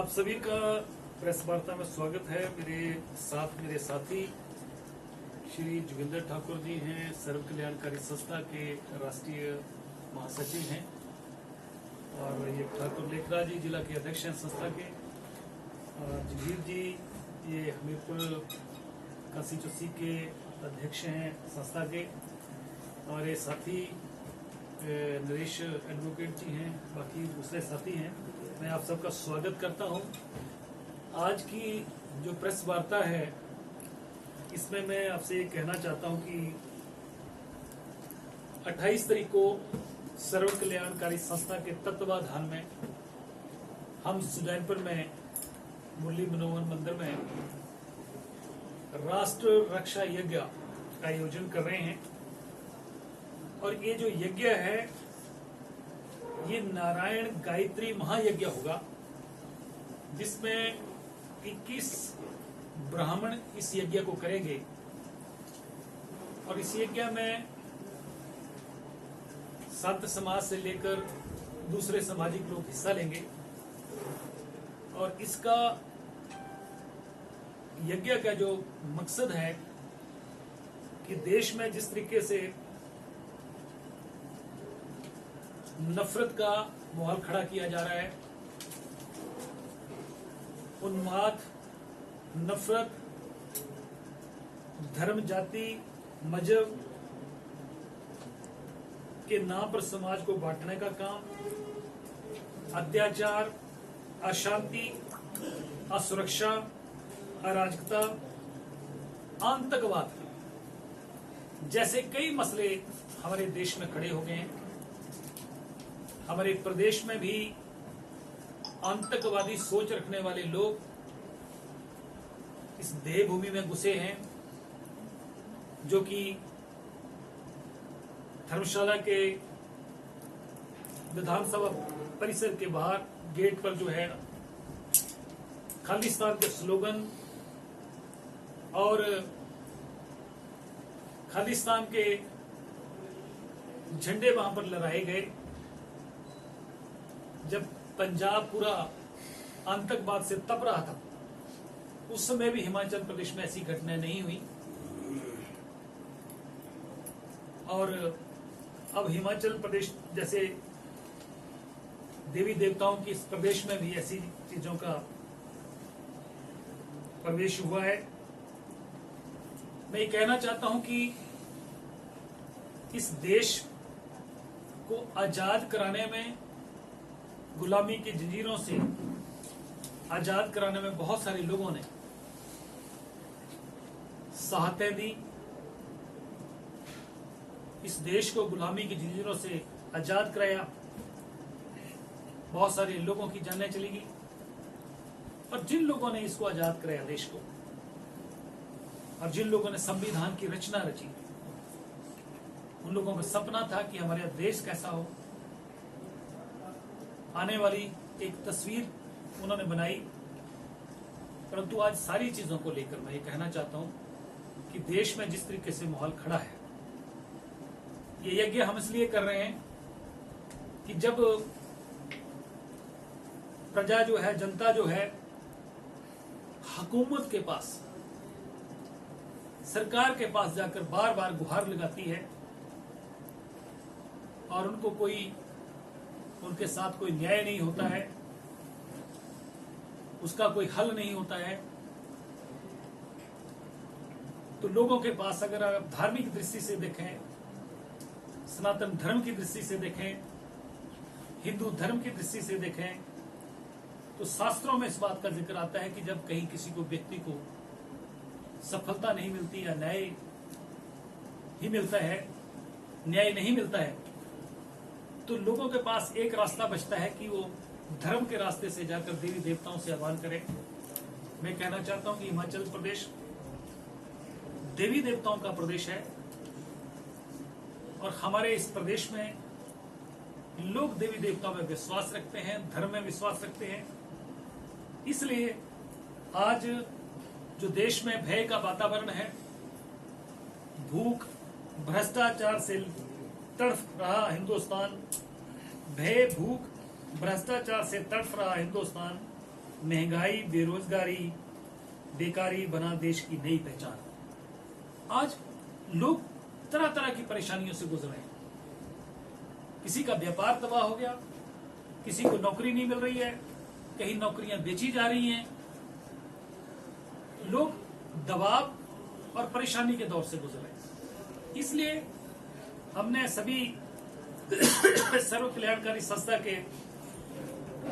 आप सभी का प्रेस वार्ता में स्वागत है। मेरे साथी श्री जोगिंदर ठाकुर जी हैं, सर्व कल्याणकारी संस्था के राष्ट्रीय महासचिव हैं, और ये ठाकुर लेखराज जी जिला के अध्यक्ष हैं संस्था के, और जगीर जी ये हमीरपुर कंस्टिट्यूंसी के अध्यक्ष हैं संस्था के, और ये साथी नरेश एडवोकेट जी हैं, बाकी दूसरे साथी हैं। मैं आप सबका स्वागत करता हूं। आज की जो प्रेस वार्ता है इसमें मैं आपसे कहना चाहता हूं कि 28 तारीख को सर्व कल्याणकारी संस्था के तत्वाधान में हम सुजैनपुर में मुरली मनोहर मंदिर में राष्ट्र रक्षा यज्ञ का आयोजन कर रहे हैं। और ये जो यज्ञ है ये नारायण गायत्री महायज्ञ होगा, जिसमें 21 ब्राह्मण इस यज्ञ को करेंगे। और इस यज्ञ में संत समाज से लेकर दूसरे सामाजिक लोग हिस्सा लेंगे। और इसका यज्ञ का जो मकसद है कि देश में जिस तरीके से नफरत का माहौल खड़ा किया जा रहा है, उन्माद, नफरत, धर्म, जाति, मजहब के नाम पर समाज को बांटने का काम, अत्याचार, अशांति, असुरक्षा, अराजकता, आतंकवाद जैसे कई मसले हमारे देश में खड़े हो गए हैं। हमारे प्रदेश में भी आतंकवादी सोच रखने वाले लोग इस देवभूमि में घुसे हैं, जो कि धर्मशाला के विधानसभा परिसर के बाहर गेट पर जो है खालिस्तान के स्लोगन और खालिस्तान के झंडे वहां पर लहराए गए। जब पंजाब पूरा आतंकवाद से तप रहा था, उस समय भी हिमाचल प्रदेश में ऐसी घटनाएं नहीं हुई। और अब हिमाचल प्रदेश जैसे देवी देवताओं की इस प्रदेश में भी ऐसी चीजों का प्रवेश हुआ है। मैं ये कहना चाहता हूं कि इस देश को आजाद कराने में, गुलामी की जंजीरों से आजाद कराने में बहुत सारे लोगों ने सहायता दी। इस देश को गुलामी की जंजीरों से आजाद कराया, बहुत सारे लोगों की जानें चली गई। और जिन लोगों ने इसको आजाद कराया देश को, और जिन लोगों ने संविधान की रचना रची, उन लोगों का सपना था कि हमारा देश कैसा हो, आने वाली एक तस्वीर उन्होंने बनाई। परंतु आज सारी चीजों को लेकर मैं ये कहना चाहता हूं कि देश में जिस तरीके से माहौल खड़ा है, ये यज्ञ हम इसलिए कर रहे हैं कि जब प्रजा जो है, जनता जो है, हुकूमत के पास, सरकार के पास जाकर बार बार गुहार लगाती है और उनके साथ कोई न्याय नहीं होता है, उसका कोई हल नहीं होता है, तो लोगों के पास अगर आप धार्मिक दृष्टि से देखें, सनातन धर्म की दृष्टि से देखें, हिंदू धर्म की दृष्टि से देखें, तो शास्त्रों में इस बात का जिक्र आता है कि जब कहीं किसी को, व्यक्ति को सफलता नहीं मिलती या न्याय ही मिलता है, न्याय नहीं मिलता है, तो लोगों के पास एक रास्ता बचता है कि वो धर्म के रास्ते से जाकर देवी देवताओं से आह्वान करें। मैं कहना चाहता हूं कि हिमाचल प्रदेश देवी देवताओं का प्रदेश है, और हमारे इस प्रदेश में लोग देवी देवताओं में विश्वास रखते हैं, धर्म में विश्वास रखते हैं। इसलिए आज जो देश में भय का वातावरण है, भूख, भ्रष्टाचार से तड़फ रहा हिंदुस्तान, भय, भूख, भ्रष्टाचार से तड़फ रहा हिंदुस्तान, महंगाई, बेरोजगारी, बेकारी बना देश की नई पहचान। आज लोग तरह तरह की परेशानियों से गुजर रहे हैं। किसी का व्यापार तबाह हो गया, किसी को नौकरी नहीं मिल रही है, कहीं नौकरियां बेची जा रही हैं। लोग दबाव और परेशानी के दौर से गुजर रहे हैं। इसलिए हमने सभी सर्व कल्याणकारी संस्था के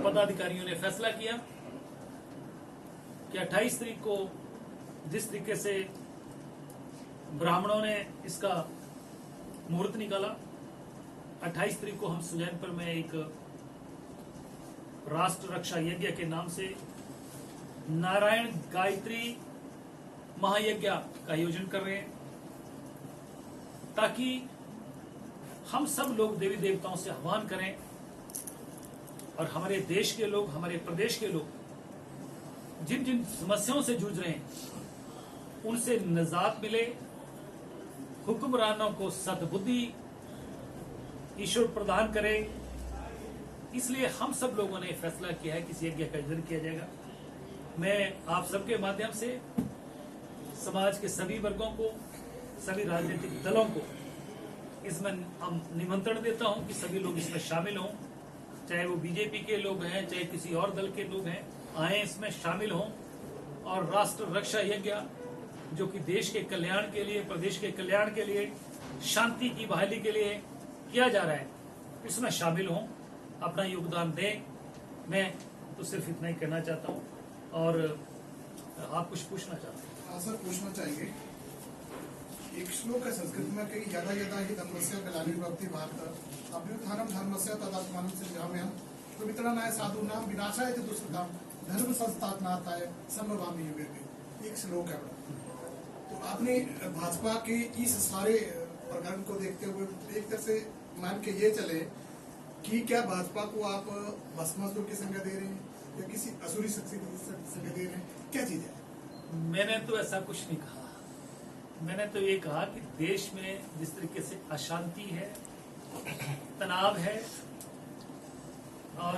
पदाधिकारियों ने फैसला किया कि 28 तारीख को जिस तरीके से ब्राह्मणों ने इसका मुहूर्त निकाला, 28 तारीख को हम सुजैनपुर में एक राष्ट्र रक्षा यज्ञ के नाम से नारायण गायत्री महायज्ञ का आयोजन कर रहे हैं, ताकि हम सब लोग देवी देवताओं से आह्वान करें और हमारे देश के लोग, हमारे प्रदेश के लोग जिन जिन समस्याओं से जूझ रहे हैं उनसे निजात मिले, हुक्मरानों को सद्बुद्धि ईश्वर प्रदान करे। इसलिए हम सब लोगों ने फैसला किया है कि इस यज्ञ का आयोजन किया जाएगा। मैं आप सबके माध्यम से समाज के सभी वर्गों को, सभी राजनीतिक दलों को इसमें निमंत्रण देता हूं कि सभी लोग इसमें शामिल हों, चाहे वो बीजेपी के लोग हैं, चाहे किसी और दल के लोग हैं, आए इसमें शामिल हों और राष्ट्र रक्षा यज्ञ जो कि देश के कल्याण के लिए, प्रदेश के कल्याण के लिए, शांति की बहाली के लिए किया जा रहा है, उसमें शामिल हों, अपना योगदान दें। मैं तो सिर्फ इतना ही कहना चाहता हूं। और आप कुछ पूछना चाहते हैं? हाँ सर, पूछना चाहेंगे। एक श्लोक है संस्कृत में कि यदा यदा हि धर्मस्य ग्लानिर्भवति भारत अभ्युत्थानं धर्मस्य तदात्मानं सृजाम्यहम् पवित्राणाय साधूनां विनाशाय च दुष्कृतां धर्म संस्थापनार्थाय संभवामि युगे युगे। एक श्लोक है। तो आपने भाजपा के इस सारे प्रकरण को देखते हुए एक तरह से मान के ये चले कि क्या भाजपा को आप भस्मासुर की संज्ञा दे रहे हैं या किसी असुरी शक्ति की संज्ञा दे रहे हैं? क्या चीज है? मैंने तो ऐसा कुछ नहीं कहा। मैंने तो ये कहा कि देश में जिस तरीके से अशांति है, तनाव है और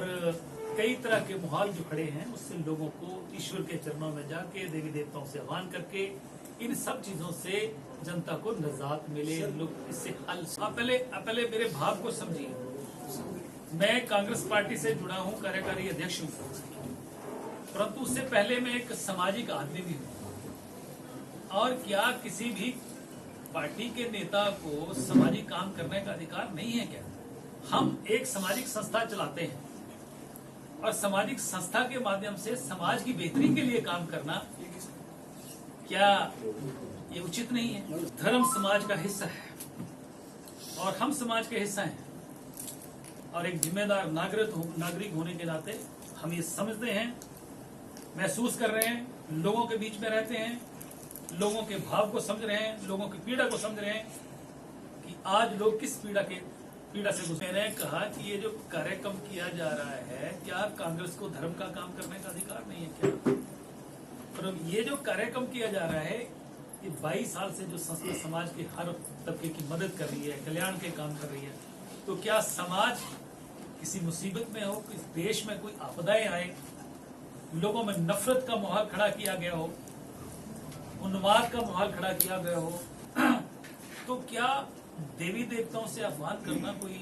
कई तरह के माहौल जो खड़े हैं, उससे लोगों को ईश्वर के चरणों में जाके, देवी देवताओं से आह्वान करके इन सब चीजों से जनता को निजात मिले, लोग इससे हल। आप पहले मेरे भाव को समझिए। मैं कांग्रेस पार्टी से जुड़ा हूं, कार्यकारी अध्यक्ष हूं, परंतु उससे पहले मैं एक सामाजिक आदमी भी हूं। और क्या किसी भी पार्टी के नेता को सामाजिक काम करने का अधिकार नहीं है क्या? हम एक सामाजिक संस्था चलाते हैं और सामाजिक संस्था के माध्यम से समाज की बेहतरी के लिए काम करना क्या ये उचित नहीं है? धर्म समाज का हिस्सा है और हम समाज के हिस्सा हैं और एक जिम्मेदार नागरिक होने के नाते हम ये समझते हैं, महसूस कर रहे हैं, लोगों के बीच में रहते हैं, लोगों के भाव को समझ रहे हैं, लोगों की पीड़ा को समझ रहे हैं कि आज लोग किस पीड़ा से गुजर। मैंने कहा कि ये जो कार्यक्रम किया जा रहा है, क्या कांग्रेस को धर्म का काम करने का अधिकार नहीं है क्या? पर ये जो कार्यक्रम किया जा रहा है, ये 22 साल से जो संस्था समाज के हर तबके की मदद कर रही है, कल्याण के काम कर रही है, तो क्या समाज किसी मुसीबत में हो, किस देश में कोई आपदाएं आए, लोगों में नफरत का माहौल खड़ा किया गया हो, उन्माद का माहौल खड़ा किया गया हो, तो क्या देवी देवताओं से आह्वान करना, कोई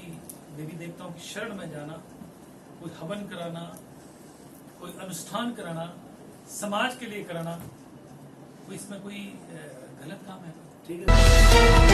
देवी देवताओं की शरण में जाना, कोई हवन कराना, कोई अनुष्ठान कराना, समाज के लिए कराना, कोई इसमें कोई गलत काम है? ठीक है।